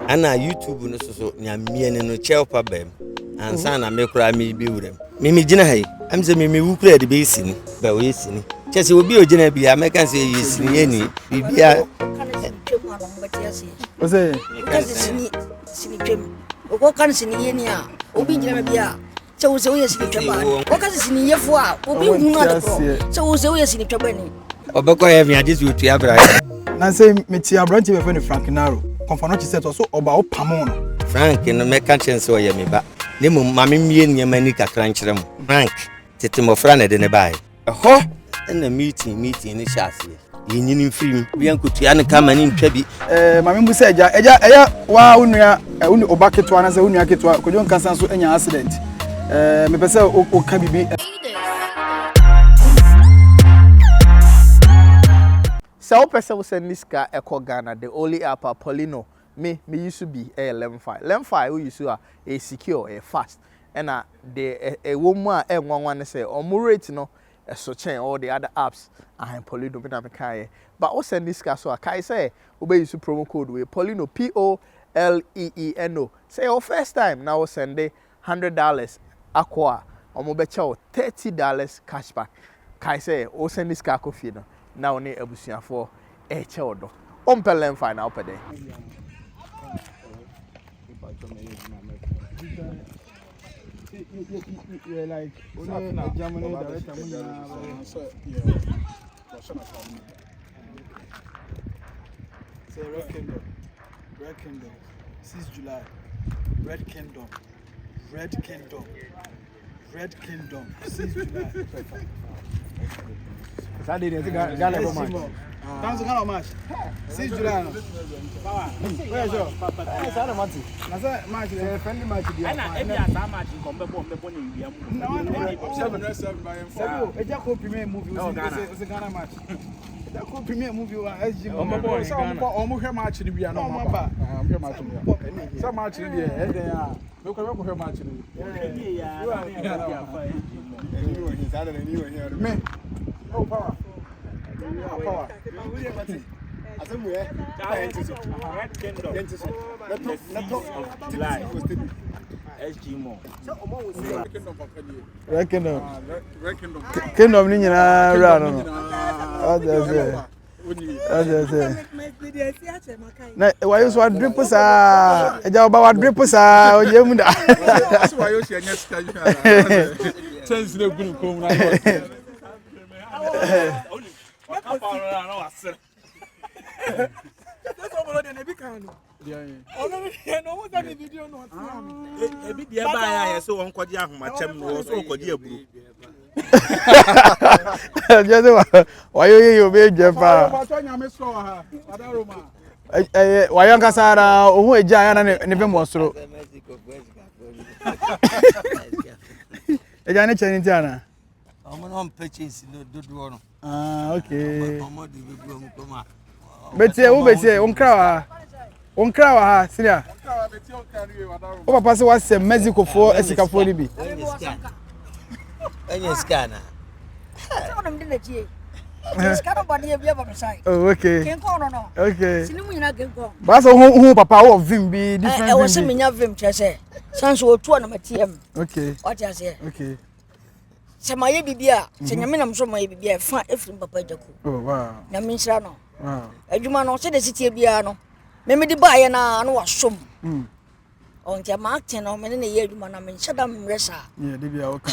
ana YouTube no so nyamie ne no chelpa bem ansa na me kura me bi wurem me gina hai am say me wu kura de be sini ba we sini chese obi ogina bia me kan say yesini eni bibia o say sini twem o kan sini yeni a obi gina bia se wo se wo yesini tweba o kan sini yefo a obi hu na de pro se wo se wo yesini tweba ni obeko ye via jesu tu abra na say me ti abranti be fe Frank Naro konfano chi set so oba o pamo no Frank no me kan chense o ye me ba ne mo mame mie nyama ni kakra nkyere mo Frank tete mo fra na de ne bae ho na meeting ni chase yenyini film bia nkotua ne kama ni ntwa bi mame mbu se eja wa unua uni obaketo ana se unua keto kojo nkansa so enya accident me pese o ka bibi So person was send this car Eco Ghana, the only app Polino. Me used to be a Lemfi. Lemfi we used to a secure, a fast. And a woman and one say or more rate no so chain all the other apps I Polino Benamikai. But also send this car so I can say obey you promo code with Polino POLEENO. Say our first time now send $100 aqua or mobile $30 cashback. Kai say o send this car coffee no. Now ne abusuafo eche odo ompelen fine na opede you like only Germany director say Red Kingdom 6 July Red Kingdom 6 July Saturday they Ghana go match. Dance Ghana match. 6 July. Where show? Sana match. Na say match the friendly match dia. Na e bia sa match ko mbebo ni bia mu. Na 7 by M4. Sebo eja ko premier movie o se Ghana match. Eja ko premier movie o SG. Omo hwe match ni bia no maba. Hwe match ni. Sa match ni dia e den a. Me ko hwe match ni. Me Oh, power. power. Red Kingdom. SG more. Kingdom ni nyina ra no. Na why you so drip sa? Eja oba wa drip sa oje mu da. Why you see anya sika you. Chance le guru ko mu na. Why you be Jepa? Why you kasara ohu eja ya na ne be mo soro. Eja ne cheni ti ana. Omo no purchase no dodo no. Ah, okay. Omo de be do mo koma. Betie wo betie onkra wa ha siria. O papa se wa se Mexico fo esika fo ni bi. Anya scan na. Sono mdine tie. Scan body e bia ba mesai. Oh, okay. Kenko no. Okay. Sini mu nyina kenko. Ba so hu papa wo vim bi different. E wo se menya vim chese. Sanso otu na matiem. Okay. What you say? Okay. Semaye bibia, se nyame nam so maye bibia fa efrim papa jaku. Oh wow. Na minhira no. Wow. Adwuma no se de sitie bia no. Me de baaye na no wasom. On tia market no me ne ye adwuma na menhya da mresa. Yeah, de bia oka.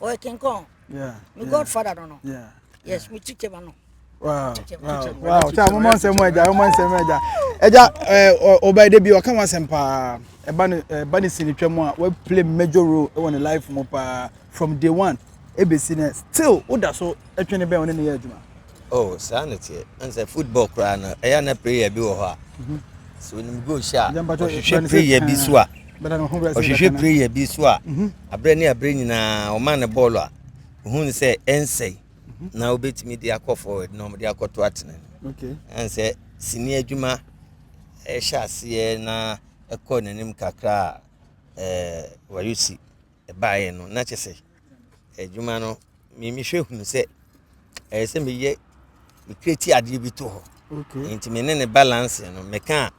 O kenko. Yeah. Me godfather no. Yeah. Yes, me chiche ma no. Wow. Wow. Ta mo mon se mo eja. Eja obey de bi o kan wasempa. Eba ni sinitwa mu a we play major role in the life mo pa from day one. Ebesi na still oda so etwene be one ne ye adwuma. Oh, sanity. And the football cry na e na prayer bi wo ho a. So nim go sha. Ohwehwe prayer bi so a. Ohwehwe prayer bi so a. Abre nyina o man ne ball a. Ohun se ensei. Na obetimi dia call forward no dia akoto atene. Okay. And say sini adwuma e sha se na ekọ nanim kakra wayusi e baaye no na chese adwuma no mi hwehunu se se me ye me create ade bi to ho. Okay. Inti me ne balance no me ka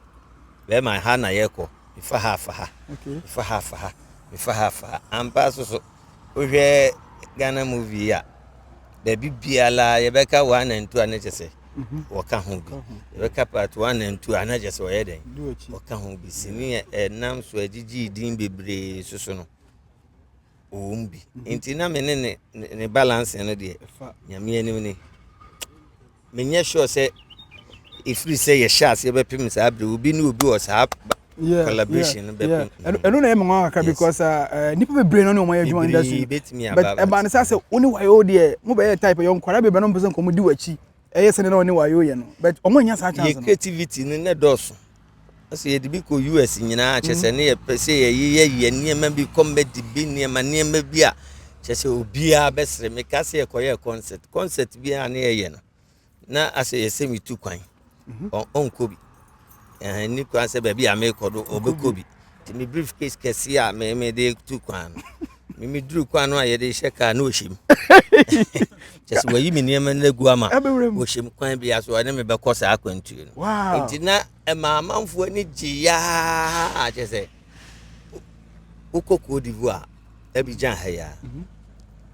be ma ha na yeko ifa ha fa ha okay ifa ha fa ha ifa ha fa ampa so ohwe Ghana movie ya be bibiala ye beka 1 and 2 anechese waka ho bi ye beka part 1 and 2 anechese wo ye den waka ho bi sini nam so agigi din bebre soso no ombi enti na me ne balance no de nyame anim ni menye sure say if we say ye shots ye be pim sa abre obi ni obi o sa collaboration be pim eno na e mo aka because nipa be brain no mo ye adwuma industry but e ba ne say oni wayo de mo be type yo nkwara be no person ko mo di wachi e yes ne na oni wayo ye no but omo nya sa chance no creativity ne doso ase ye di ko US nyina chese ne ye pese ye niema bi comedy bi niema bi a chese obi a besre me ka se ye koye concert bi a ne ye no na ase ye semi tu kwan on kobi ni kwa se be bi a me kodo obekobi ti mi briefcase kesi a me de tu kwan mi duru kwan no a ye de sheka na ohim chese wayi mi niema na gu ama ohim kwan bi aso ne me be kosa akwantu no enti na e ma manfo ni giya chese ukoko d'Ivoire Abidjan haya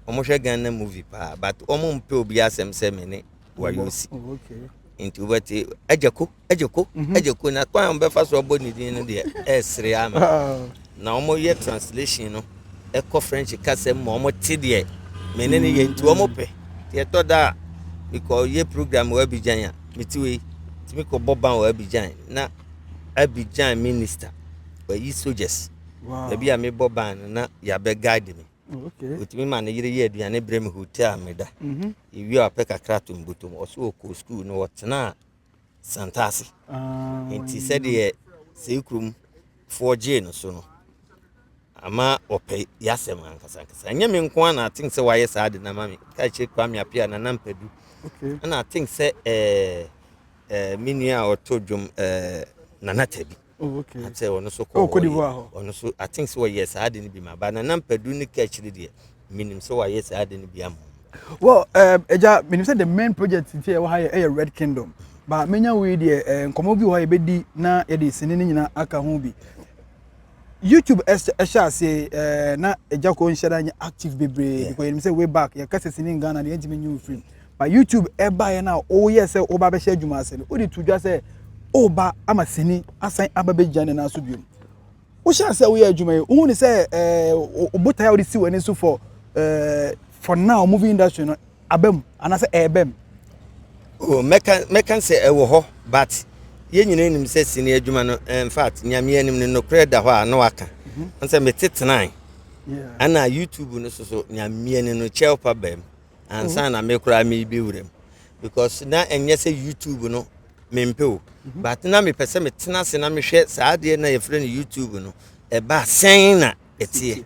omo hwe Ghana movie pa but omo mpe obi asem se me ne wayosi okay into wati ejeko na kwa mbe fa so boni din no de esre ama na omo ye translation no e ko French kasem mo omo ti de menene ye nti omo pe te to da because ye program wa Abidjan ya mitiwe timi ko boban wa Abidjan na Abidjan minister wa yi soldiers bi a me boban na ya be guide me okay utimi ma ne yire ye aduane brem hotel ameda iwi apeka krato mbutom oso ko school no wotena santasi enti said ye sekrum 4G no so no ama ope yasem ankasa nya me nko na think say waye saade na mami ka che kwa me apia na nampadu okay na think say minia otodwom nanatabi okay I say ono so ko Cote d'Ivoire ono so I think so yes ade ni bi ma ba na nampadu ni ka chiri de minim so yes ade ni bi am well eja minim say the main project here wa here Red Kingdom ba menya we de nkomo bi ho ye bedi na ye de sini ni nyina aka ho bi YouTube esha say na eja ko nshara nya active bebre because you say way back ya kase sini Ghana de ntimi new film but YouTube e ba ye na o yes o ba be share dwuma ase o de tudwa say oba ama sini asan ababe jane na so biom wo sha say wo ye adwuma ye wo ni say obota ya wo si wani so for now movie industry no abem ana say ebem oh mekan say ewo ho but ye nyina nim say sini adwuma no in fact nyame anim ne no kreda ho a no aka say metetenan ana YouTube no so nyame anim no chelpa bem ansa na me kura me bi wurem because na enye say YouTube no mempe but na me pese me tena se na me hwe saade na ye frɛ YouTube no e ba sen na etie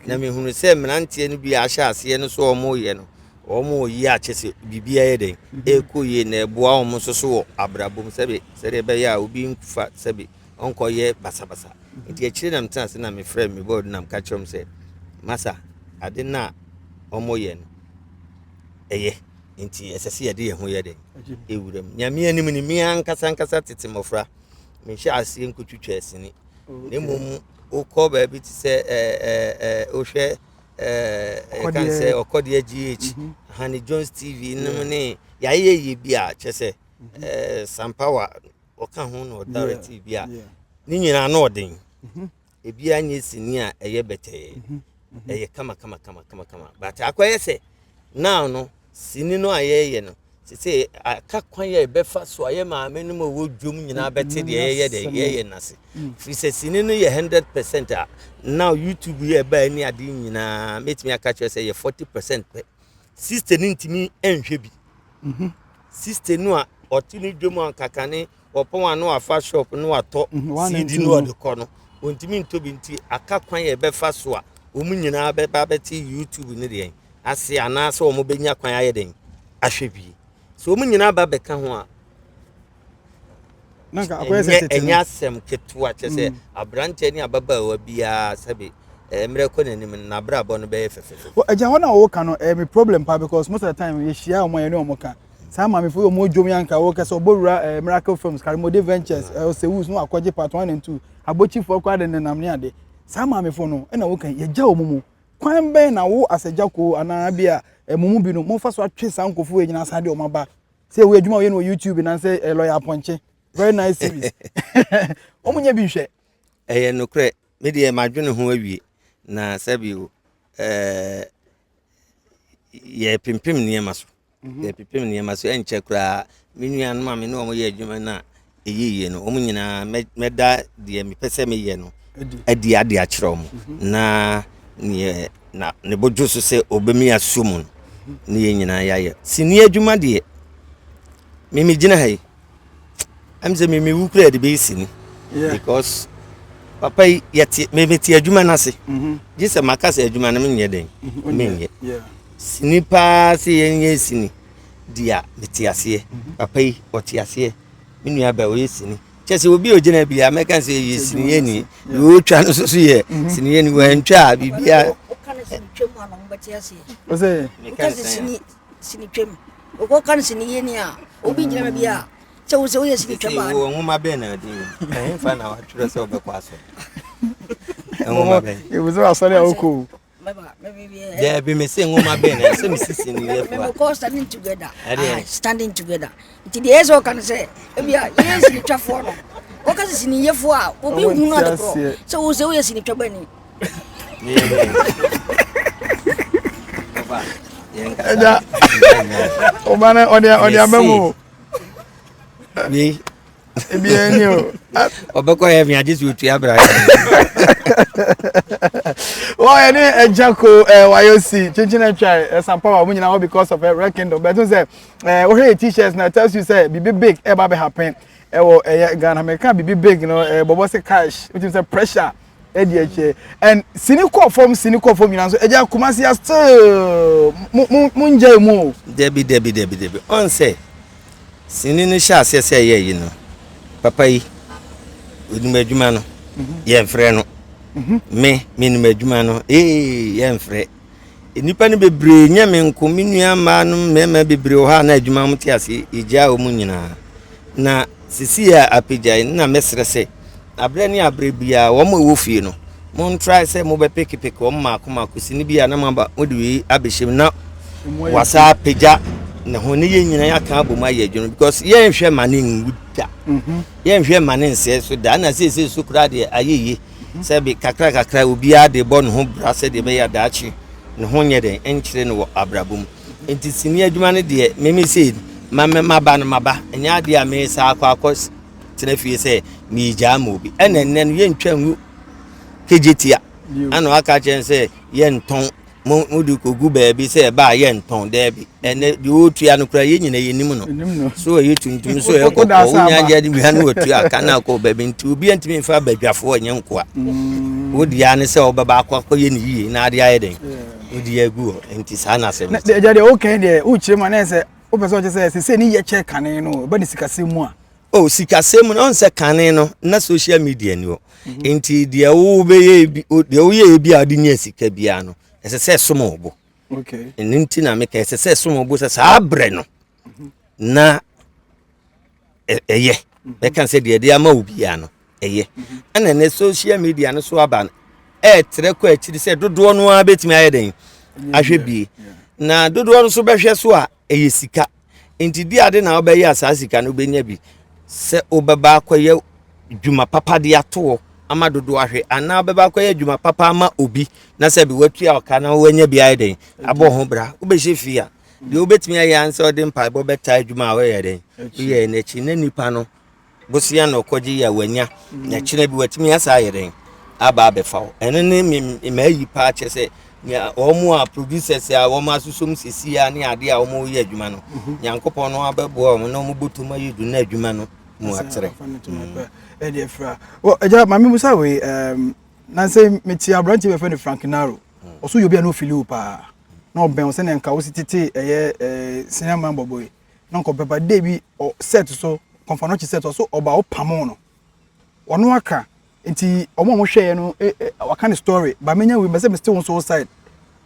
na me hunu se mrantie no bi a hya ase no so omo ye no omo yi a chese bibia ye den eko ye na eboa omo so so abrabom sebe be ya obi nkufa sebe onko ye basabasa nti akire na mtena se na me frɛ me board na mka chom se masa ade na omo ye no eye nti esese ye de ye ho ye den ewurem nyame anim ni mi ankasa tete mofra me hye ase nkotwitwa asini ne mum ukọ ba bi ti se o hwe kan se okode GH Hani Jones TV nim ne ya ye bi a chese Sampawa oka ho no authority bi a ni nyina na odin e bi anye sini a eye bete eye kama but akoye se now no sini no ayeye no se aka kwan ye befa so aye ma amenu mo wodwom nyina bete de ye nase fi se sini no ye 100% now YouTube ye ba ni ade nyina metimi aka che se ye 40% pe sister ni ntimi enhwe bi sister no a otini dwom ankakane opon anu afa shop no ato CD no de kono ontimi ntobi nti aka kwan ye befa so a omu nyina ba bete YouTube ni de ase anase omo benya kwan aye den ahwe bi so omu nyina ba beka ho a nanka akoye se tete enya sem ketua che se abrante ni ababa wa bia sabe mre ko nanim na brabo no be fefe well eja ho na wo ka no me problem pa because most of the time ye shia omo ye ne omo ka saa maame fo mo dwom yanka wo kese obowura Miracle Films Karimode Ventures Osewus no akwaje part 1 and 2 abochi fo kwa de nenam ne ade saa maame fo no na wo kan ye gya omumu kwan ben na wo asejako ana bia emumu bi no mo fa so atwe sankofo enyina sa de o maba say we adwuma we no YouTube na say lawyer Ponche very nice series omunya bi hwe no kre me de madwene ho awie na sabio ye pimpim niema so ye pimpim niema so enche kura menua no ma me no mo ye adwuma na eyiye no omu nyina meda de me pese me ye no adi ade a kire omu na ne bojo so se obemi asumu ne ye nyina yaye sini adwuma de me gina hai am say me wu kura de be sini because papa yeti me ti adwuma na se gise makasa adwuma na me nye den me nye sini pa se yenye sini dia meti ase papa yi oti ase me nua ba o yesini chese obi ogina bia meka se yesini ye ni o twa no so ye sini ye ni wan twa bibia o kana sini twem ana mbati ase o se sini twem o kana sini ye ni a obi gina bia che wo se o yesini twem ba o nwoma be na di en fa na wa twere se obekwa so nwoma be e wo so asori akoko yeah, be me say nwoma be na se me sisi ni ye fa we standing together standing together it the yeso can say bia yes ni twafo no o ka sisi ye fo a obi hu na de pro so wo se o yesini twaba ni eja o mana oni amemo we bien yo obeko ye mi ajesu otu abra oh ene ejako wayosi chinchina try some power mun nyina because of Red Kingdom but say o hear t-shirts na tells you say big e ba be happen e wo Ghana me ka big no bobo say cash which is a pressure e di eche and sinico form nyina so eja Kumasi still mun je mu debi on say sini ni sha se ye yi no papa yi odum adwuma no ye mfre no me minum adwuma no ye mfre enipa ne bebre nya me nko menua ma no mema bebre o ha na adwuma mo ti ase ejia o mu nyina na sisi ya apejai na mesre se abre ni abre bia wo mo wo fie no mon try say mo be pick wo ma akoma kusini bia na maba odi wi abehim na wasa apeja na hone ye nyina ya ka aboma ye adwuma because ye nhwe mane nguda ye nhwe mane nse so da na se so kura de ayeye se bi kakra obi ade bo no ho bra se de be ya daachi ne ho nye den enchire no abrabom enti sini adwuma ne de meme se maba enya ade a me sa akwa tena fie se mi jama obi enen no ye ntwa ngu kejetia ano aka chen se ye nton mudu kogu baabi se ba ye nton debi ene de otua no kura ye nyina ye nim no so ye tuntum so ye ko onya je de bia no otua kana ko baabi nti obi antimi fa badwafo onye nkoa odi ya ne se obaba akwa ye ni yie na ade aye den odi agu nti sa na se de je de okay de uchi ma na se o person je se ni ye che kane no ba ni sikase mu a o sikase mu no se kane no na social media ni o nti de wo be ye de wo ye bi ade nya sika bia no ese se somo obo okay nti na me ka ese se somo obo se sa abre no na eye be kan se de ama obi ya no eye ana ne social media no so aba tre ko akiri se dodo no a betimi ayeden ahwe bi na dodo no so behwe so a eye sika nti di ade na obaye asasika no benya bi se obaba akoye dwuma papa de ato ama dodo ahwe ana obaba akoye dwuma papa ama obi na se bi watua okana wanya bi ayeden abo ho bra obehye fia de obetimi aye anse ode mpa bo beta dwuma a we yeden ye na chi na nipa no bosia no koji ya wanya na chire bi watimi asa ayeden aba befa ene ne me pa chese ya omo a producers ya omo asusom sisi ya ne ade a omo ye adwuma no nyankopon no abebo omo no mo botuma yedu na adwuma no mu atere e dey fra wo eja mami musa we na say meti abranche be friend Frank Naro oso yobi a no fili pa na oben se ne nka wo sitete eye cinema boboy na nko pepa dey bi set so konfano chi set so oba o pamo no ono aka nti omo hwe no waka ne story ba menya we be say me still so side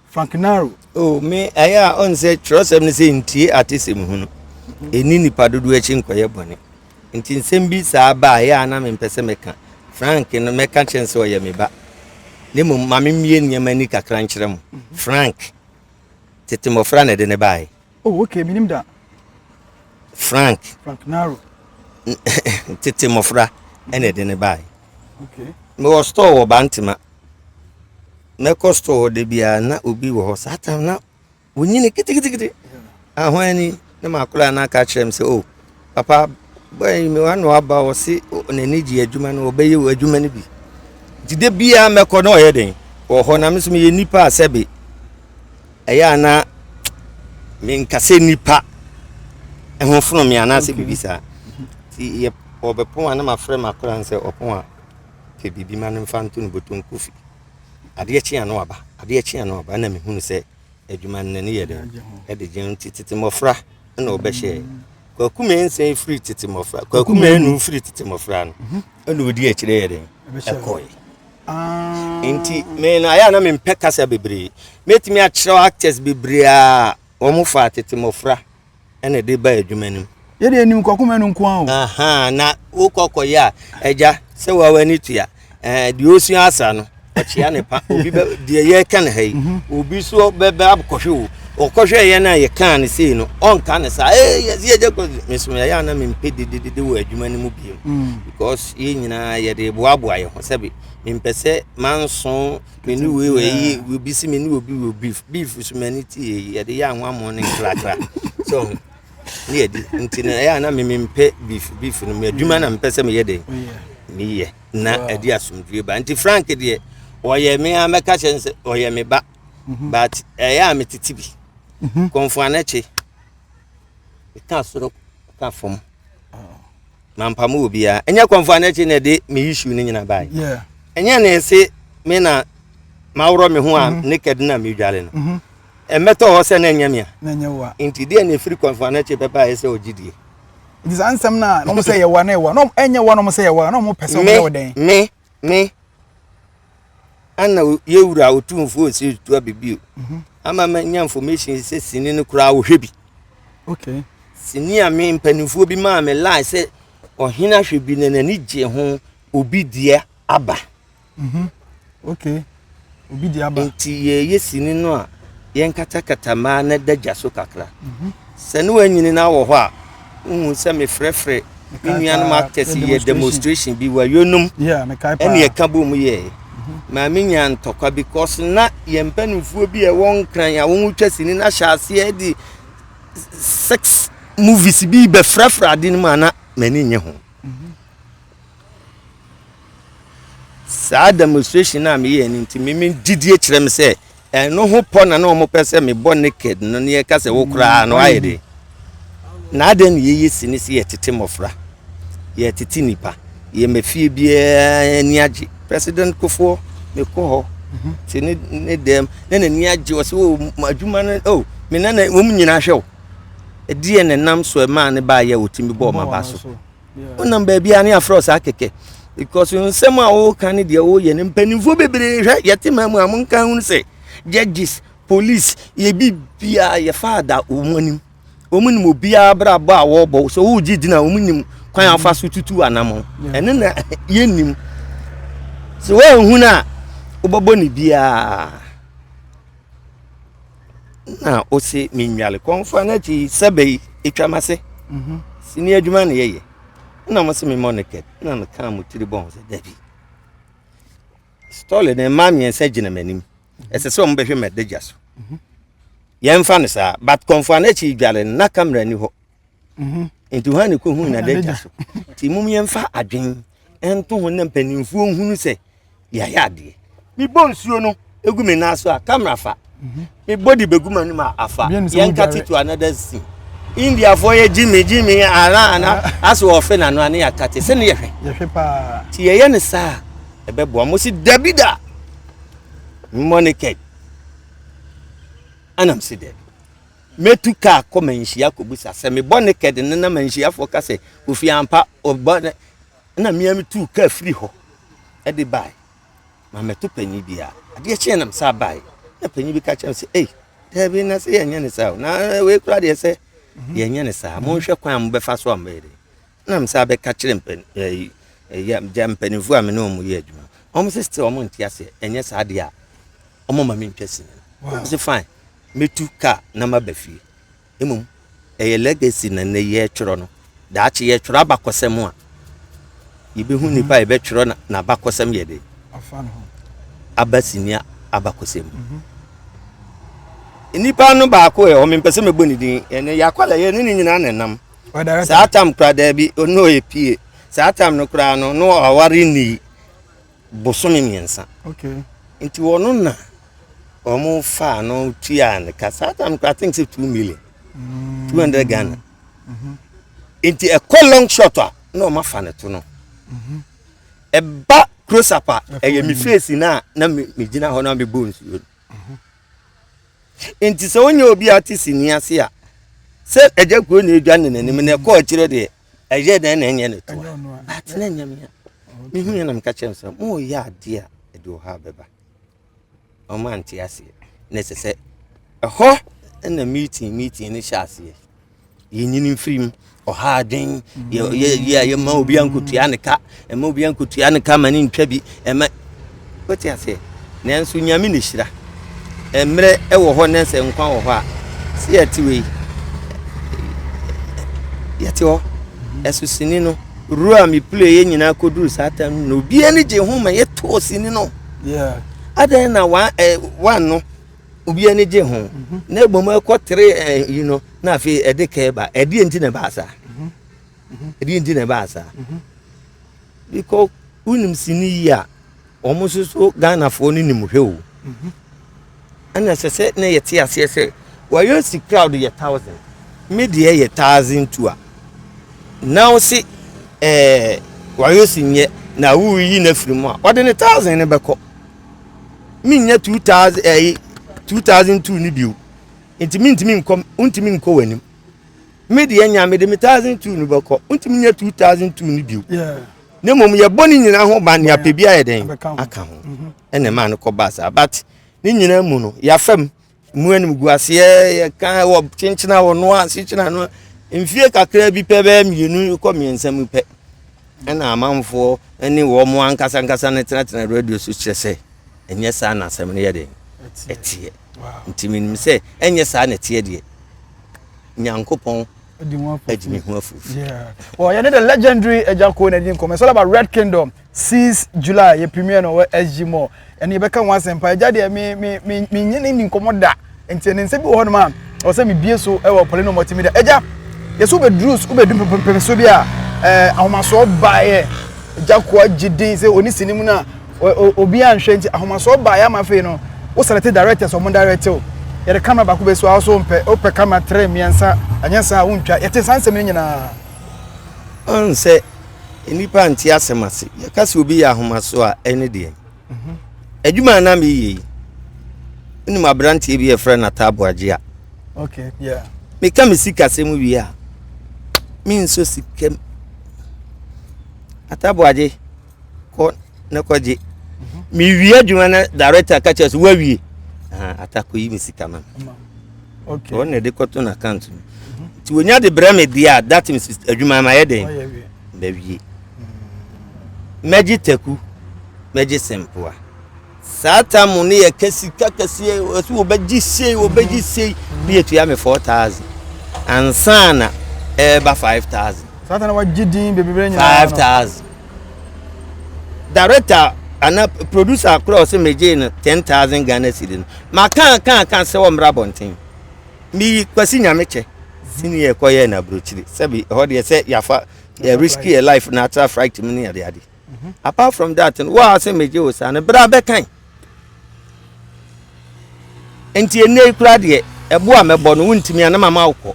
Frank Naro oh me aya on say trust em say ntie atisem hu no eni nipa dodo echi nkoye bone nti nsem bi saa ba ya na me mpese meka Frank no meka chense oye me ba ne mo mame mie nyama ni kakra nkyere mo Frank tete mo fra na de ne bae oh okay minim da Frank Naro tete mo fra ene de ne bae okay me wo store wo bantima me ko store de bia na obi wo satan na wonyine kitikiti ahwani na makula na ka kyerem se oh papa boy me wan no aba wo se onani ji adwuma no obeye wo adwuma ne bi dide bia me ko na oye den wo ho na me so me ye nipa asebe eya na me nkase nipa ehun funu me ana se bibisa ti ye obepon ana ma frɛ makula nse opon a ke bibi ma no mfanto no boton kofi ade echi ana aba na me hunu se adwuma nne ye den e de gen titi mofra na obehye kwakume nsen free titi mofra kwakume nu free titi mofra no na odi akire ye den ekoy inti me na ya na me mpeka sa bebre metimi a kire actors bebre a omo fa titi mofra na de ba adwuma nim ye de enim kwakume nu nko an aha na ukokoya eja se wa wani tua di osu asa no ochia ne pa obi de ye kan hai obi so bebe abkohwe okohwe ye na ye kan ne sei no on kan ne sa ye je ko mesum ya na me mpede de wo adwuma ne mu bi because ye nyina ye de boaboa ye ho sabi me mpese manso me ni we yi obi si me ni obi wo beef so mani ti ye de ya anwa mo ne krakra so ni edi ntina ya na me mpe beef no me adwuma na mpese me ye de me ye na edi asumdue ba nti Frank de oye me ameka chense oye me ba but ya me titibi konfuaneche ita soro ka fom mampamu obia enya konfuaneche na de me issue ni nyina bai enya na ese me na mawro me ho a naked na me dwale no emeto ho se na enya me na nya wa nti de na free konfuaneche pepa ese ogidie it is ansem na no mo say ye wa na ye wa no enya wa no mo say ye wa no mo pese mo ye den me ana yewura otumfo osi tu abibio ama nya information se sini no kura wo hwebi okay sini a me mpanifo bi ma me lie se ohina hwebi na nani je ho obi dia aba okay obi dia aba nti ye sini no a yen kata ma na daja so kakra se no anyini na wo ho a se me frefre nuanu actors ye demonstration bi wa yonum me kai pa ene ye ka bo mu ye ma me nya ntokwa because na ye mpanimfo bi e won kran ya won twa sini na hyase e di 6 movies bi be frefra ade ni ma na mani nye ho sa demonstration na me ye ni nti me didie kire me se no ho po na mo pese me bo naked no ne ka se wo kura no ayede na aden ye sini se ye tete mofra ye tete nipa ye mafie bia ni age president Kofo me ko ho ti ne dem na ni age wo se o adwuma no me na wo nyina hwe e die ne nam so e ma ne ba ye otimi bo ma ba so onam ba bia ne afro sa keke because nsem a wo kan de wo ye ne mpanimfo bebre hwe ye te ma mu amunka hu se judges police ye bibia ye father omonim omunim obia bra ba wo bo so wo gi dina omunim kwan afa so tutu anam ene na ye nim so wo hu na obobo ni bia na o se minwale konfa na ti sebe etwamase sini adwuma na ye na mo se me moneket na na kan mo tiri bon se dabi stole na mami ense gina manim ese so mo behwe medeja so ye mfa ne sa but konfa na ti dwale na camera ni ho enti ho na ko hu na deja so ti mum ye mfa adwen ento ho na mpanimfo hunu se ya ade mi bonsuo no egu me na so a camera fa me body beguma ni ma afa yen kati to another scene India for ye Jimmy ana aso ofe na no ane yakate se ne yehwe pa ti ye ne sa ebebo mo si dabida monike anam si de metuka komanhia kobusa se me bonike de na manhia fo ka se ofi ampa obone na miami tu ka free ho e de bai ma metu panyi bia ade e che nam sa bai na panyi bi ka che se eh debi na se yenya ne sa na we kura de se yenye ne saa mo hwe kwan mo befa so amede na msa be ka kire mpanifu a me no mo ye adwuma omo sister omo ntiase enye saa de a omo ma me ntwese no fine metu ka na mabafie emum eye legacy na ne ye tworo no da che ye tworo abakosem a yibehu nipa ebe tworo na abakosem ye de afan ho abasinia abakosem nipa no ba ko e o me pese megboni din ene yakwala ye ni nyina nanam saa tam kra da bi ono ye pie saa tam no kra no awari ni bosome miensa okay nti wono na omo fa no tuan ka saa tam kra think 2 million 200 Ghana nti a long shot no ma fa ne to no e ba close up e mi face na me gina ho na me bones nti se onye obi atisi ni ase a se eje ko na edwane nanim na ko akire de eje dan na enye ne to at na nyam ya mi hu na mka chem se mo ya ade a edo ha beba o man ti ase na se ho na meeting ni sha ase yenyini film o ha den ye ma obi ankotua ne ka e ma obi ankotua ne ka mani ntwa bi e ma ko ti ase na enso nyame ne hira emre ewo ho nense nkwa wo ho a se yetiwe yetio esusini no ruwa mi play ye nyina koduru satan no bi ani je ho ma yeto sini no yeah adan na one no obi ani je ho na egbom ekọ 3 you know na fi edeke ba edi enti na ba sa edi enti na ba sa because unim sini ya omususu Ghana fo ni nimhwe o ana sese na yeti ase wayo si crowd ye 1000 media ye 1000 to a now see wayo si nye na wu yi na firimu a wode ne 1000 ne beko minya 2002 ni biu ntimi nko wanim media nya me de 1002 ni beko ntimi nya 2002 ni biu yeah ne mom ye boni nyina ho ba ne apebia ye den aka ho ene ma ne ko basa but ni nyina mu no ya fam mu anim guase ye kan wo chinchina wo no a sichina no mfie kakra bi pe ba mienu ko miensam pe ena amanfo eni wo mo ankasa ne tena radio so kyerese enye sa na asem ne ye den etie ntimi nim se enye sa na tie de nyankopon ejimi hu afu yeah well you know the legendary Ejako na din come it's all about Red Kingdom 6 July ye premiere no SG Mall and you beka wan sempa eja de me nyene ni nkomoda enti ne nse bi wo no ma o se me bie so e wo Polino multimedia eja yeso be drus ubedum pempem so bia ahomaso bae Ejako agidin se oni sinim na obi anhwe nti ahomaso bae amafe no wo select directors o mo director ye the camera back be so also ope camera 3 miensa anyensa wontwa yete sansem nyina onse enipa anti asemase ye kase obi ya ahomaso a ene de adwuma na me yi ni ma brantie bi e frɛ na taboaje a okay yeah me ka me sika semu wi a me nso sikem ataboaje ko na koje mi wi adwuma na director ka cheso wa wi atako yi me sika ma okay on de koto na account ti wonya de brame dia that means adwuma ma ye den ba wi meji teku meji sempoa sata mu ne ye kasika kase osu obaji sei bi etu ya me 4000 ansana ba 5000 sata na wagidin bebebre nyina 5000 director ana producer across meje no 10000 Ghana cedis ma kan se wo mra bonten mi kwasi nyameche sini ye koye na brochiri sabi ho de se yafa risky a life natural fright me ne ade apart from that wa se meje o sa na bra be kan enti ene kura de ebo a mebo no wuntimi ana mama ukọ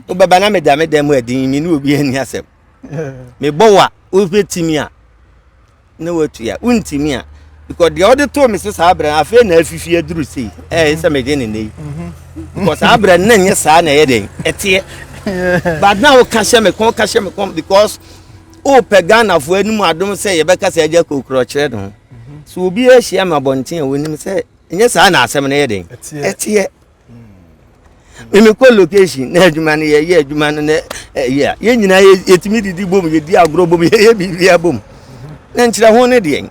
o baba na medam adin mi ni obi ani asem me bowa o betimi a na watu ya wuntimi a because the other to me say sabra afa na afifi aduru sei se meje ne nei because sabra na nye sa na ye den etie but now o ka me kom because o pegana fo anum adom say ye beka say aja kokro kire no so obi ahia ma bonten a wonim say nye sa na asem na ye den etie me call location na adwuma no ye adwuma no na ye ye nyina yetimi didi bom ye di agro bom ye bibia bom na nkyira ho ne de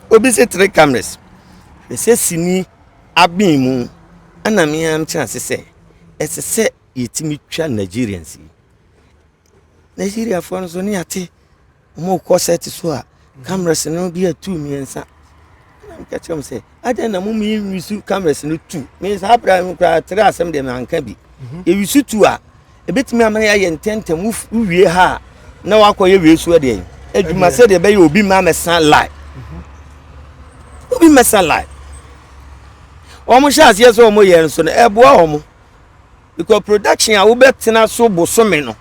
obi se 3 cameras we se sini abin mu ana me am chance se ese yetimi twa Nigerians Nigeria for no so ne ate mo ko set so a cameras no bi a 2 miensa na catch am say ada na mo mi use cameras no 2 means abra mo kra 3 asem de manka bi e use 2 a e betimi amana ya ntentem wie ha na wakoye we so de adwuma se de be ye obi ma mesan lie obi mesan lie omo chance yes omo ye nso no e boa omo because production a wo betena so bosome no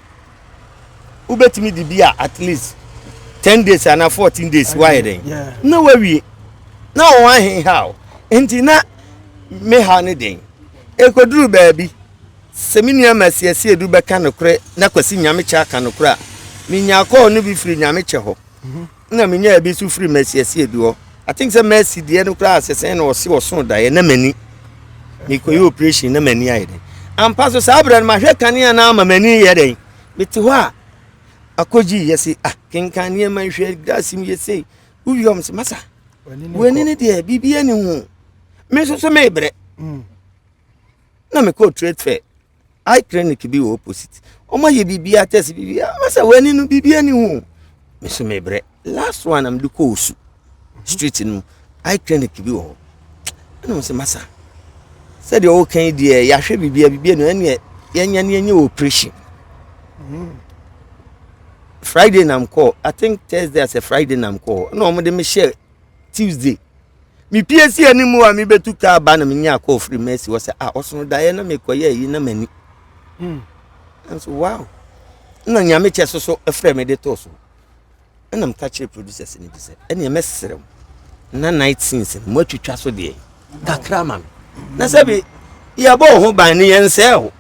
wo betimi di bia at least 10 days and 14 days why then no we na won hin how enti na me ha ne den e koduru baabi seminia masiasi edu beka no kre na kwasi nyame cha ka no kra me nya ko no bi firi nyame che ho na me nya bi su firi masiasi edu ho I think say mercy de no kra asese na o se o so da ye na mani me ko yo operation na mani ayi den am paso sabra ma hwe kania na ma mani ye den beti ho a akoji yesi kenkanie man hwe gasim yesi uwiom se masa wani ne de bibia ni hu me so me bre na me ko trade fair I clinic bi opposite omo ye bibia test bibia masa wani no bibia ni hu me so me bre last one am de ko osu street no I clinic bi ho na mo se masa said the old kan de ya hwe bibia no ene yenya operation Friday nam call. I think Thursday as a Friday nam call. No, mo de me share Tuesday. Mi PSC animu a mi betu ka ba na me nya call free mercy was oso da ye na me koye yi na mani. And so wow. Na nya me che so efre me de to so. Na m catch producers ni bi se. Ene me serem. Na night scenes mo atwitwa so de. Kakra ma me. Na se bi ya bo ho ban ni yen se ho.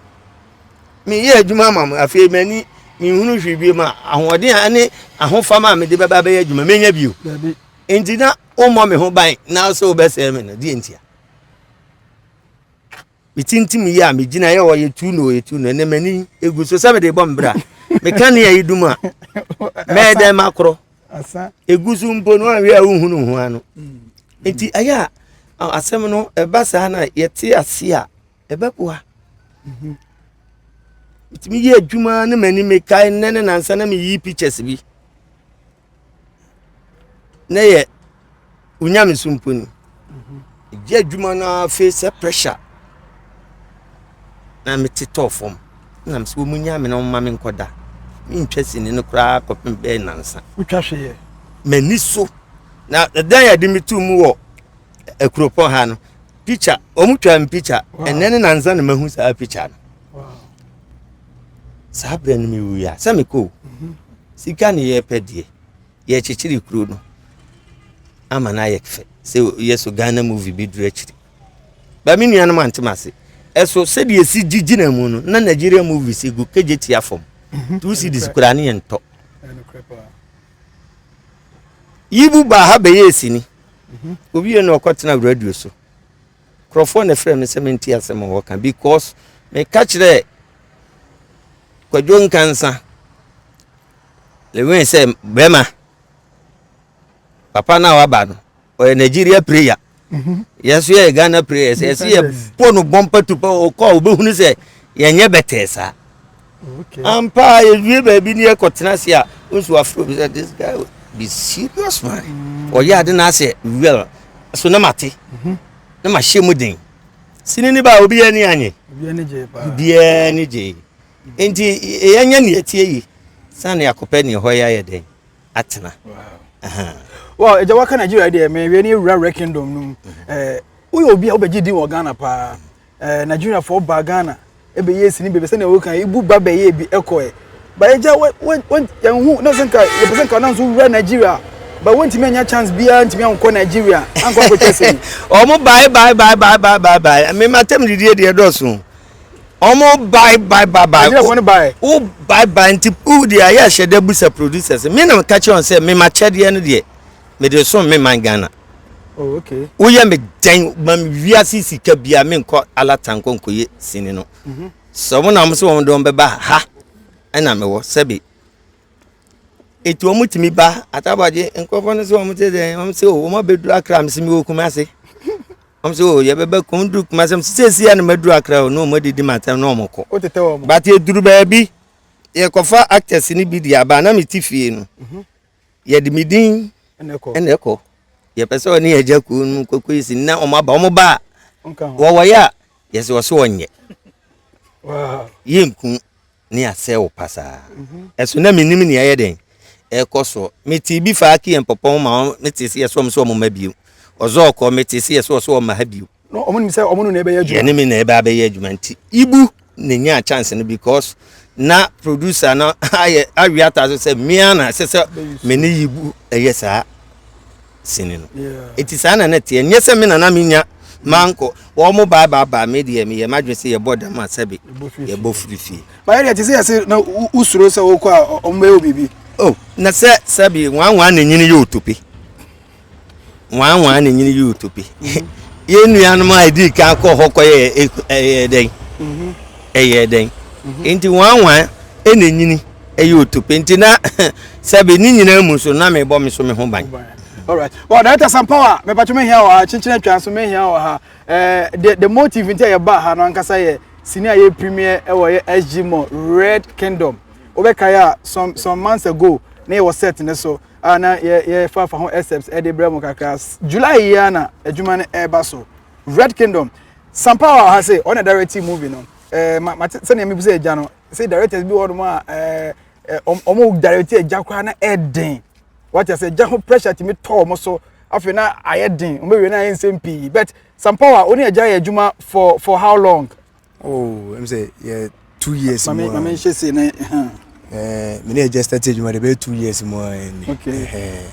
Mi ye adwuma ma me afi mani mi hunu hwibie ma ahoden ane ahofama me de baba be adwuma menya bio enti na o mo me ho ban na so be se me na di entia mitintim ya me gina ye wo ye tu no ene mani egu so sabe de bom bra me kan ya iduma me de makro asa egu so mpo no awe a hunu ho ano enti aya asem no e ba sa na ye te ase a e be poa itimi ye adwuma na mani me kai nene nansa na me yi pictures bi na ye unyame sumponi je adwuma na face pressure na me tito form na me so munyame na mama me nkoda ntwese ni no kra kopem be nansa utwa hwe mani so na dan ya de mitu mu wo akropon ha no picture omutwa picture enene nansa na mahu sa picture no sabre no mi wuya samiko sika ne ye pedie ye chichiri kuro no ama na ye kfe se yeso Ghana movie bi dura chiri ba mi nua no mantemase eso se de esi gigina mu no na Nigeria movie se go kejeti afom tu si diskura ne ento yibu ba ha be yesi ni obi no okotena radio so crofone na frame se menti asem ho kan because me catch there Kwajon kansa lewen se bema papa na waba no o Nigeria prayer yes ye Ghana prayer yes ye ponu bompa to o call be hunu se ye nye betesa okay ampa ye baby ni ekotena se a unsu afro be this guy be serious man o ya de na se well so na mate na ma shemu den sinini ba obi ani anye obi ani je enti yenya ne atie yi sane akopa ni ho ya yeden atena wow eja waka Nigeria dey me we ni rare kingdom no we obi obeji din wo Ghana pa Nigeria for ba Ghana e be yes ni be se na wo kan ibu ba be ye bi ekoe ba eja when hu no senka ye be senka na so rare Nigeria ba won't me anya chance bia ntimi anko Nigeria anko ko tese o mo bye me matem didie de dosun omo bye o bye nti pu de aya hede busa producers me na catch on say me ma chede no de me de so me man Ghana Oh, okay. Uye me den mam wiase sika bia me nko alatanko nkoye sini no. So mo na mo so won do beba ha. Ana me wo sebi. Etu omutimi ba atabaje nkofo no so omute den om se o mo bedu akra me simi okuma ase. Om se o ye beba kundu kuma se sesi ya na medu akra no mo didi matam no omoko. O tete wo mo. But e duru ba bi ye kofa actors ni bi dia ba na me tifie no. Ye di midin eneko. Ye pese oni eja ku nu kokoisi na o maba o ba. Wo ya yes wo so onye. Wow. Yemku ni ase wo pasa. Eso na minim ni aye den. Ekoso meti bi fa aki empopon ma metisi yeso mo mabio. Ozo ko metisi yeso so ma habio. No omo ni say omo no na ebe ya adwuma. Ye ne me na ebe abe adwuma nti. Ibu na nya chance no because na producer na aye awiata so say mia na se me ne yibu eyesa sini no. It is ana na tie nyese me na me nya manko wo mo ba me de me ye madwe se ye boda ma sabe ye bofrifi. Ba area ti say na usuro se wo kwa ombe obibi. Oh, na sabi nwa na nyini ye otopi. Nwa na nyini ye otopi. Ye nuanu ma idi ka ko hokọ ye den. Eye den. Enti nwa e na nyini ye otopi. Enti na sabi ni nyina mu so na me bo me so me ho ban. All right. Well, that's some power. Me pacho me here wa chinchina twanso me here wa ha. The motive inte ye ba ha no ankasa ye senior ye premier e wo ye SG Mo Red Kingdom. Obekaya some months ago na was set ne so na ye fa ho excepts e de bremo kakra July year na adwuma ne e ba so Red Kingdom some power ha say on a directing movie no se na me bi say eja no say directors bi wo no omo director eja kwa na eden what you say eja ho pressure ti me to mo so afi na ayeden o me we na NSMP but some power only eja ye adwuma for how long? Oh, I'm say yeah 2 years more. Mama she say na me just started you about 2 years more. Okay.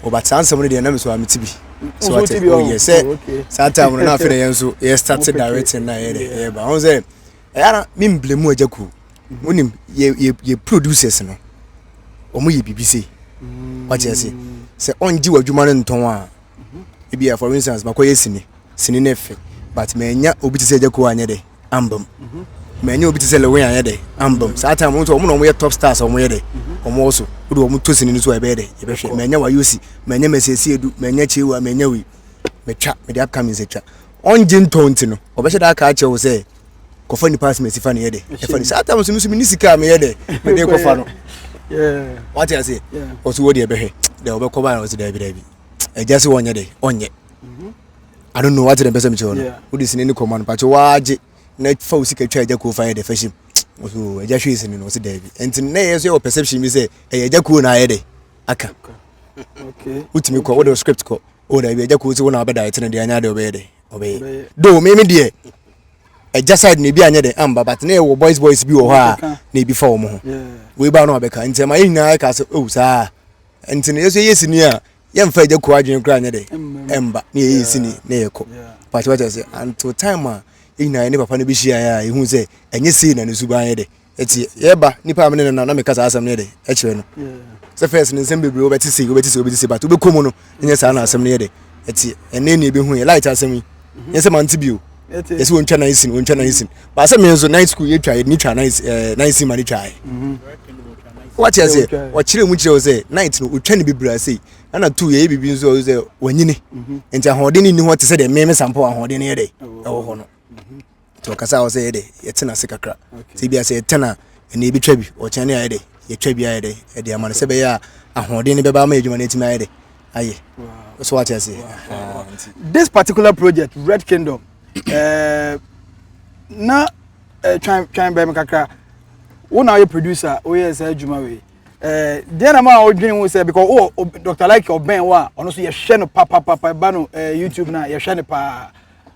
Oh, but somebody dey na me so am tibi. So what yes. Sometime na afere yen so ye started directing na here. But on say ya me blame ajaku. Wonim ye producers no. Omo ye BBC. What you say? Say onji wadwuma no nton a. E bia for instance makoye sini nefe. But me nya obi ti say ajaku anye de ambam. Many obi tell we anya dey ambam saa time mo no mo top stars o mo ye dey o mo so wo do mo to sini so e be dey e be hwe manya wa yosi manya mesesi edu manya chewa manya wi me twa me dey upcoming se twa onje ntonti no o be hwe da ka che wo say ko fa ni pass me sifa ne ye dey e fa ni saa time so mi ni sika me ye dey me dey ko fa no what you say o so wo dey be hwe dey o be ko ba na o so dey bi e just wo nya dey onye I don't know what the person me che no wo di sini ni command pa che waje na fa usika twa eja ko fa ye de fashim so eja hwe sini no se dabi enti na ye so your perception be say eja ko na ye de aka okay utimi ko wo the script ko o da bi eja ko so na obeda itene de anya de obey de obey do me de eja side na bi anya de amba but na wo boys bi wo ha na bi fa wo mo ho we ba na obeka enti ma yin na ka so o sa enti na ye so ye sini a ye mfa eja ko adwen kra anya de emba na ye sini na ye ko but what I say until time ina ne papa ne bi hia ya ehun se enye sei na ne suban ye de eti ye ba nipa amene na me kasa asem ne de e kire no se first ne nsem bebre obeti sei but obe komu no enye sa na asem ne ye de eti ene ne be hu ye light asem yi ye se manti bio ye se wontwa na isin ba se me nso night school ye twa ye ni twa night sim ma ni twa what you say o kire mu kire o say night no otwa ne bibra sei ana tu ye bibi nso o say wanyini enti ahode ni ho te se de me sample ahode ne ye de e wo ho no to kasa o say de yetina se kakra se bia se yetina ene bi twa bi o chane aye de ye twa bi aye de e de amane se be ya ahode ne be ba ma edwuma ne tima aye de aye so what you say this particular project Red Kingdom na try be me kakra wo na ye producer o ye say adwuma we dey na ma o dream we say because Dr. Like Oben wa ono so ye hwe no papa ba no YouTube na ye hwe ne pa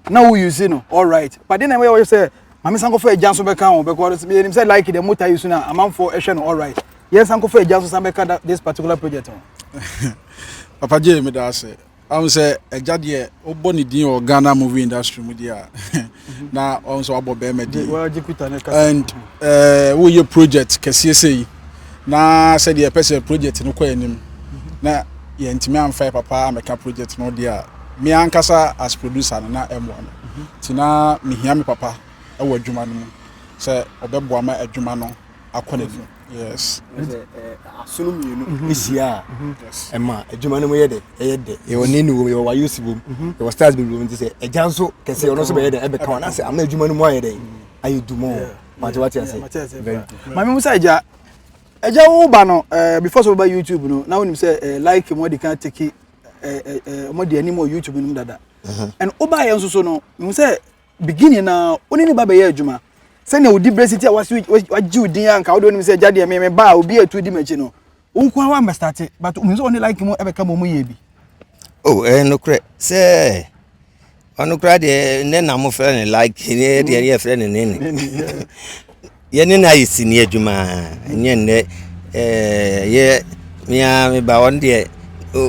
now we use no all right but then we say mama sanko for ejanso be kan because him say like the motor use na amount for ehwe no all right yes sanko for ejanso san be ka this particular project Papa J me da say I say ejade obo ni din o Ghana movie industry mu dia na on so abo be me di and we your project kese sei na say the person project no kwa enim na ye ntimi amfa papa ameka project no dia me ankasa as producer na M1 tina me hia me papa e wo adwuma no mu se obeboa ma adwuma no akone yes asunu mienu esia ema adwuma no mo yede ye woni ni wo ye wa yusi bom ye wa stars bom nti se eja nso kese ono so be yede e be kan na se ama adwuma no mo ayede ayi dumo what you say mami musa eja wo ba no before so ba YouTube no na woni say like mo dey can take mo dey ani mo YouTube no dada and oba ye nso so no me say beginning na oni ni ba be ye adwuma say na odi bracity a wagi udin anka wo do say jade me ba obi atu di machi no unko wa ma start but me say oni like mo e be ka mo ye bi oh no kre say onu kra de ne na mo frɛ ne like ne de ye frɛ ne ne ye ne na yisi ne adwuma nye ne ye me ba on de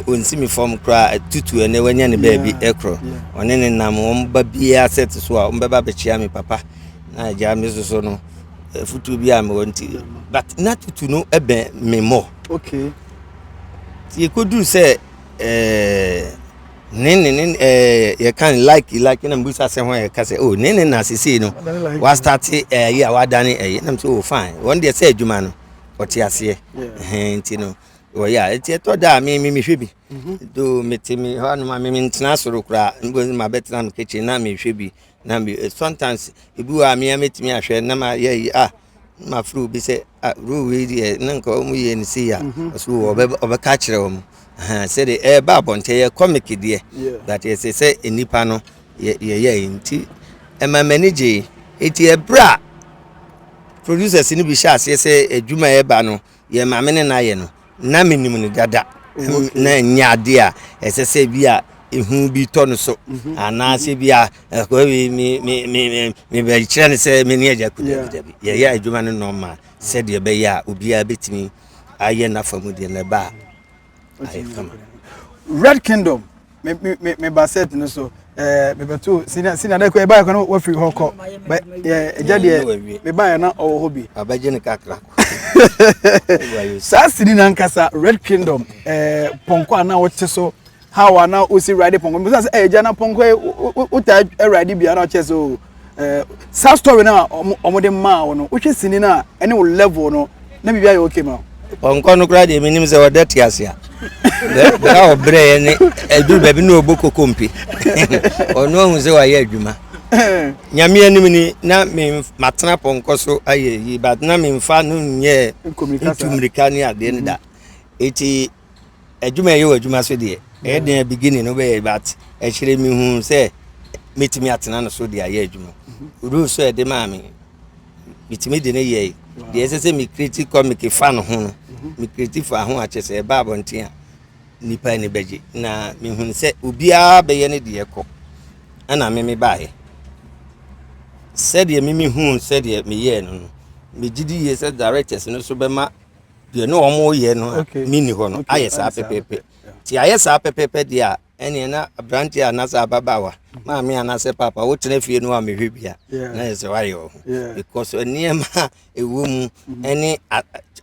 onsi mi form kra tutu ene wanya ne ba bi ekro one ne na mo ba bia set so a mo ba chia me papa na ja me so no futu bi am wonti but na tutu no ebe me mo okay ti ko du say nene you can like na mbusa se ho e ka say oh nene na sisi no wa start ya wa dane na so fine one day say adwuma no oti ase nti no o ya eti to da me hwebi do metimi ho no ma me ntena soro kra mbo ma betra no kitchen na me hwebi na me sometimes ibu a me metimi ahwe na ma ye ma fru bi say ru we die na nka o mu ye ni si ya so obe ka kire o mu said the ba bonte ye comic die that is say enipa no ye nti e ma manage eti e bra producers ni bi sha ase say adwuma ye ba no ye ma me na ye no na menim ni dada na nya ade a ese bi a ehu bi to no so ana se bi a ko me be kire ne say me ne aja kuda ye adwuma no normal said ye be ya obi a betimi aye na famu de na ba Red Kingdom me baset no so me beto senior na ko e ba ko no wa free hoko but jade me ba na o hobby abaje ne kakra sa sini na nkasa Red Kingdom ponko ana wo che so how ana o si ride ponko me say jana ponko o ta ride bia na che so sa story na omode ma wo no wo hwe sini na ene wo level no na bibia ye okay ma ponko no kra de minim se wodati asia da obre ne edu baby no oboko kompi ono hu se wa ye adwuma nyame anim ni na me matena ponko so aye yi but na me mfa no nye intumrika ni ade ne da eti adwuma ye adwuma so de e de beginning no be but e kire mi hu se metimi atena no so de aye adwuma uru so e de ma me bitimi de ne ye de ese me critic comic fan ho no me critic fa ho a chese ba bontia nipa ni beji na me hu se obia be ye ne de ekọ ana me baaye said ye me hu said ye me ye no me gidi ye se directors no so be ma de no omo ye no mini ho no ayesa pepepe ti ayesa pepepe dia ene na brantia na sa babawa ma me anase papa wo tena fie no a me hwebia na ye se ware ho because eniema ewom ene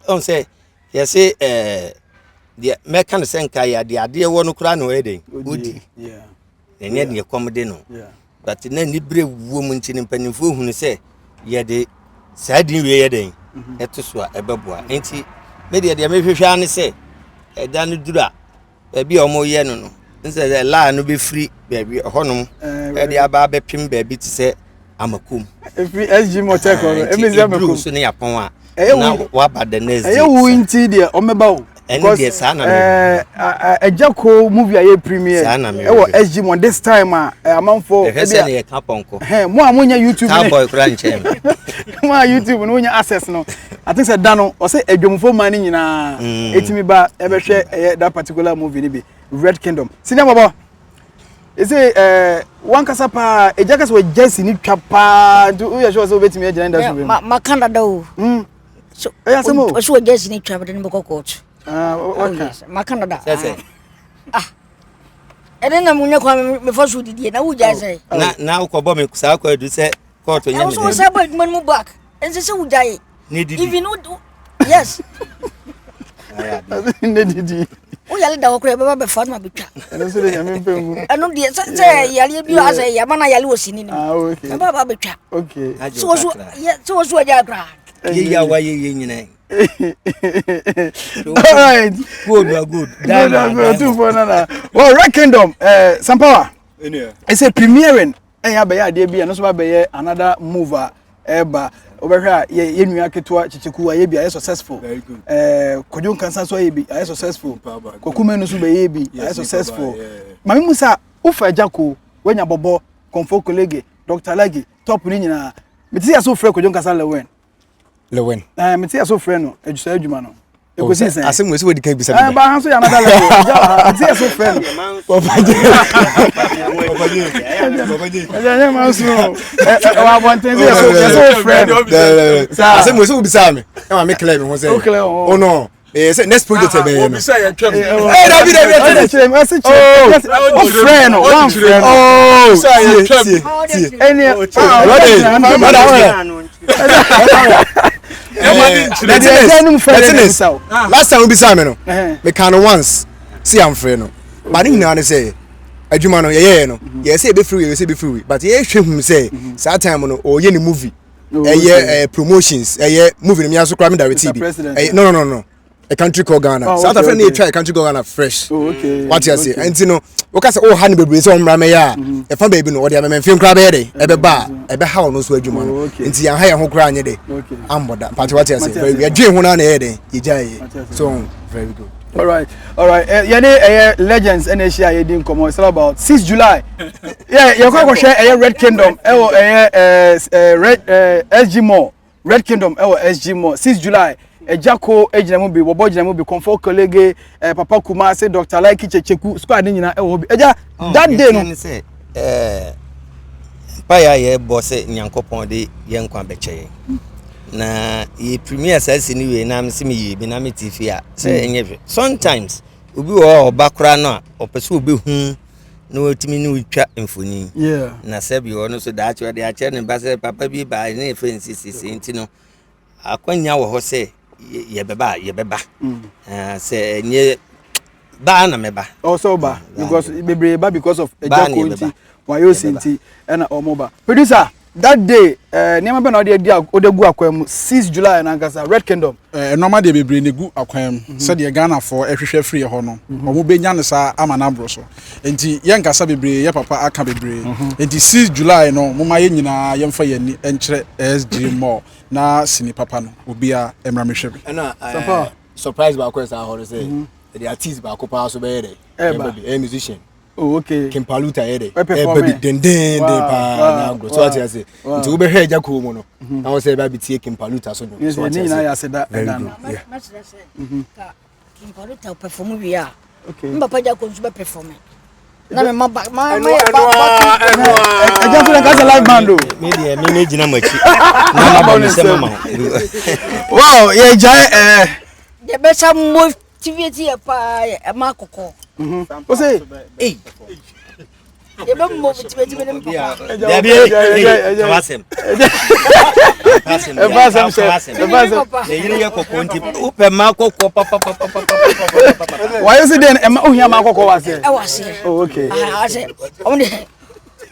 on say ye say the mekan senka ya de ade wo no kura no eden odi enye de komde no but na ni bre wo mu nti mpanimfo hunu se ye de sadin we ye den eto so a ebeboa enti me de me hwehwa ane se eda no dura baabi omo ye no no nse la no be free baabi honom e de aba bepim baabi ti se amakum free SG motor ko emezi amakum so ne yapon a na wa ba the next day wo nti de omeba o because ejako movie aye premiere e wo SG Mon this time amanfo e se ne ka ponko mo amunya YouTube ne boy kura nchem mo YouTube no nya access no I think say dano o say edwomfo man ni nyina etimi ba e be hwe that particular movie ni bi Red Kingdom senior baba e say one kasa pa ejaka so Jesse ni twa pa do you sure so betimi agina industry ma Canada o so asemo so Jesse ni twa but ni boko coach okay ma Canada say ene na munya kwa me faso didie na wuja say na ukobo me kusa kwa edu se court nya me so say boy man mu back ense se wuja need even yes ne didi o yale da okure baba be fa no abetwa eno so de nyame mpengu eno de se yale bi asa ya mana yale osini ni okay baba abetwa okay so aja kra ye ya wa ye nyina all right good two for nana well Red Kingdom Sampawa it's a premiering ya be ya de bia no so ba be another mover eba obehwa ye nua ketua chichiku aye bia successful kodjon kansa so aye bi aye successful kokuma no so be ye bi aye successful mami musa ufa jako wenya bobo komfo colleague Dr. Lagi top ni nyina meti ya so frɛ kodjon kansa lewen meti ya so frɛ no ejusa adwuma no ekosi sen asem we so we dikan bisa ba han so ya another level meti ya so frɛ no ya ma so wa bonten ya so frɛ no asem we so bisa me e ma me clear me ho say oh no say next project be no bisa ya twam David oh friend one friend oh bisa ya twam last time we bisa me no me can once see am friend no but ni na say adwuma no ye no ye say be free but ye hwehum say that time no o ye ni movie promotions movie me aso kra me direct TV no a country called Ghana. South Africa need try a country called Ghana fresh. Okay. What you say? And you know, what say? Oh, honey baby, so mrame ya. If I'm baby no, what you film crab here? Ebe bar, ebe how no so adwuma no. Nti yan hire ho kra anye de. Okay. Amboda. But what you say? We adwen ho na na here de. Ijai. So very good. All right. Yeah, legends and Asia ye din come on. It's all about 6 July. Yeah, you go share Red Kingdom. SG Mall. Red Kingdom SG Mall 6 July. Ejako ejinamu bi wobo jinamu bi comfort colleague papa kuma say Dr. Like Checheku squad nyina bi eja that day no say paya ye boss nyankopon de ye nkwa beche na ye premier sase ni we na mse me ye bi na me TV a say enye sometimes obi wo obakora no opese obi hu na otimi ni utwa mfoni na sebi wo no so da acho de ache ne ba say papa bi ba na efensi sisi ntino akwanya wo ho say ye beba say nye ba na meba also ba because bebre ba because of ejako nti wayo sinti na omoba producer that day niam be na odegu akwam 6 July na Ankasa Red Kingdom normal dey bebre negu akwam said ye Ghana for ehwehwe free ho no omo benya ne sa ama na bro so enti ye nkasa bebre ye papa aka bebre enti 6 July no moma ye nyina ye mfa ye ni enkyere SG Mall na sini papa no obia emra mehwebe na surprise ba kwesa ho say the artist ba ko pa so be there a musician oh okay Kimpaluta here den pa na go so ati say nti wo be hwe Ejako mu no na wo say ba bi tie Kimpaluta so no so ati na ya say that Kimpaluta perform wi a okay mbapa Ejako nso be perform na me ma Ejako na kasa live band o me gina machi na ma ba se mama wow ye jai de be sa motivate ya pa ma kokko o say ye be motivate me papa ya bi wasem ye yiri ye kokko nti upe ma kokko papa why you say then e ma ohia ma kokko wase oh okay I say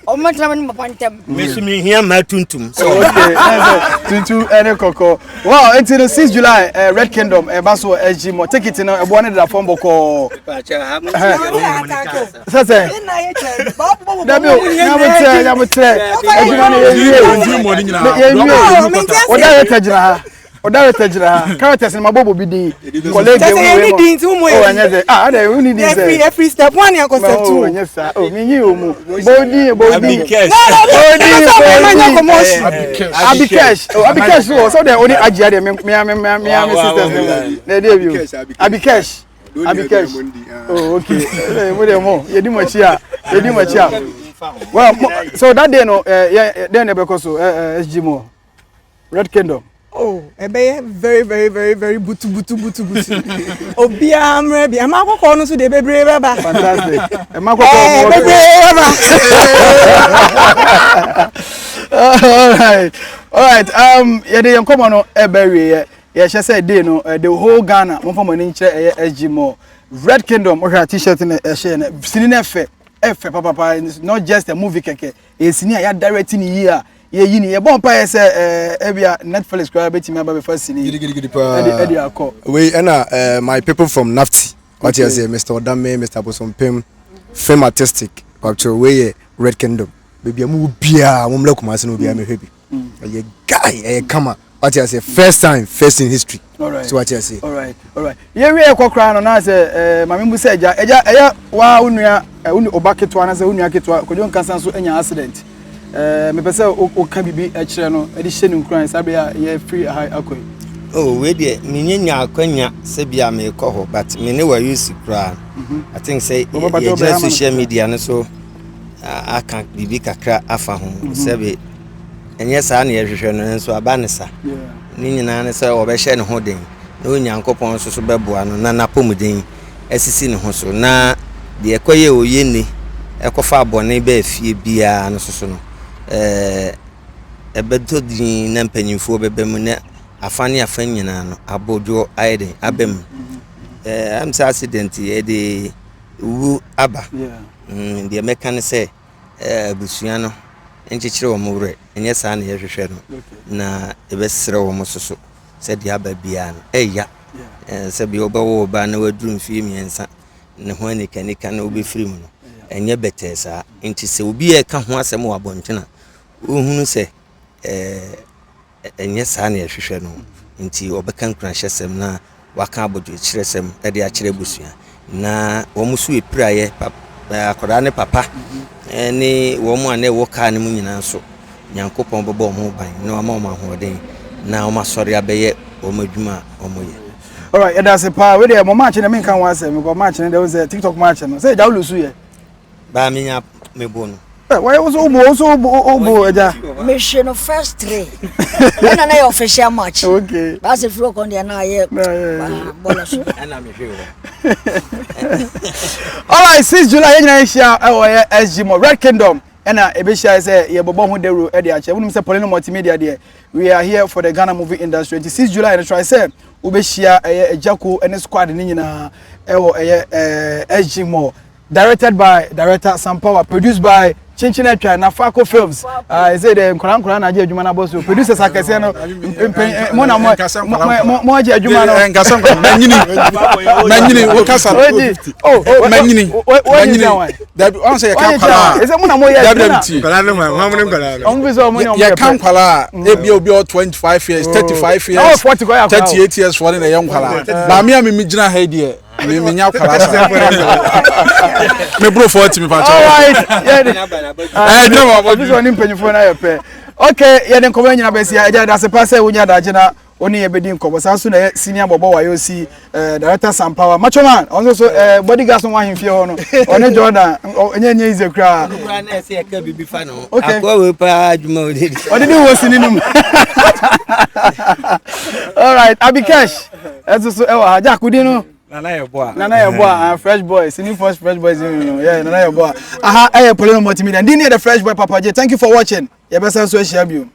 o ma tra me papa ntem me sumi hia ma tuntum okay tuntum ene kokko wow until the 6 July Red Kingdom baso SG Mall take it now e bo ne da form boko sase ya mutre ejuma ne ye Oda tajira ha characters ni mabobo bi di colleague we we din ti mo e anyeze ada we need this every step one ya concept two yes sir oh mi yin o mu body Abikesh so they only ajia de me sisters na dey bi Abikesh oh okay we dey mo ye di mo chia well so that day no then e be ko so SG Mall Red Kingdom oh ebe very butu obia amre bi ama akoko no so de bebre beba fantastic ama akoko bebre beba all right ye dey come on ebe we ye say day no the whole Ghana mo for money nche SG Mall Red Kingdom o t-shirt na share na sini na efe papa not just a movie keke e sini ya directing yi a ye yi ni ye bon pa say ebia Netflix kwa betimi aba be first sini gidi pa edi akọ we my people from Nafti what you say Mr. Odame Mr. Bosompem film artistic capture we Red Kingdom baby amu bia mo mla kuma se no bia me hwebi ye guy kama what you say first in history. All right. So what you say? All right. Ye we ekokra no na say mama mbu say eja wa unua obaketo na say unua keto ko jon kansan so enya accident. Me pese o ka bibi e kire no e di hye ni nkran sabe ya ye free high akoi. Oh we dey minyanya akwanya se bia me ko ho but me ne wa use kra. I think say ye social media no so aka bibi kakra afa ho sabe enye sa na ye hwehwe no nso abanisa. Ni nyina ne se obehye ne ho den na onyankopon so beboa no na napomuden asisi ne ho so na de ekoye oyeni ekofa abone ba afie bia no so no ebedo din na mpanyimfo bebem na afane afan nyina no abojo ayeden abem am sa accident e de wu aba de meka ne se busua no enchichire wo mure enye sa na yehwehwe no na ebesere wo mososo se dia ba bia no eya se bi obawo ba na waduru mfie miensa ne ho anika na obefiri mu no enye betesa enti se obi e ka ho asem wo abontena ohunu se enye sa na yehwehwe no enti obeka nkran hyesem na waka abojo chiresem e de akire busua na wo musu epiraye akoda ne papa ni wo mu ane wo ka ne mu nyina so nyankopon bebo ho ban na o ma ho den na o ma sori abeye o madwuma o moye. All right, that's a pa we dey mo match na me kan wan say me go match na there was a TikTok match no say ja ulusu ye ba me nya me bo no why was obo eja me she no first three na na official match. Okay, that's a flow on there na ye bolos na me hwe wo. all right, 6 July nyina share SG Mo Red Kingdom and ebe share say ye bobo ho deru e de ache wonu say Polino Multimedia there we are here for the Ghana movie industry 26 July and try say ube share ejako and squad ni nyina SG Mo directed by director Sampawa produced by Chinchina Try na Fako Films. I say the Nkran na je adwuma na boss producers akese no mo na mo je adwuma no nkasa manyini wo kasa manyini that on say kan kwala ese mo na mo ye kwala no ma mo kwala no on biso mo ni ye kan kwala e bi obi 25 years 35 years 38 years for the young kwala na me me gina ha die me nya kwala sa me bro 40 me pa cha. All right, no this one mpanyifo na yepe. Okay, ye den komo nyina be sia eja da se pass wonya da gina oni ye bedi nkobo sanso na senior bobo wa yo si director Sampawa macho man also bodyguard no ahemfie ho no oni Jordan enye ize kra na ese e ka bibi fa no akwa we pa adwuma odedi odedi wo sininum. All right, Abikash also ewa haja kudi no Nana Yeboah, Fresh Boys, sini first Fresh Boys, yeah, Nana Yeboah. Aha, Polino Multimedia. Ndini the Fresh Boy Papa J. Thank you for watching. Your best answer, share you.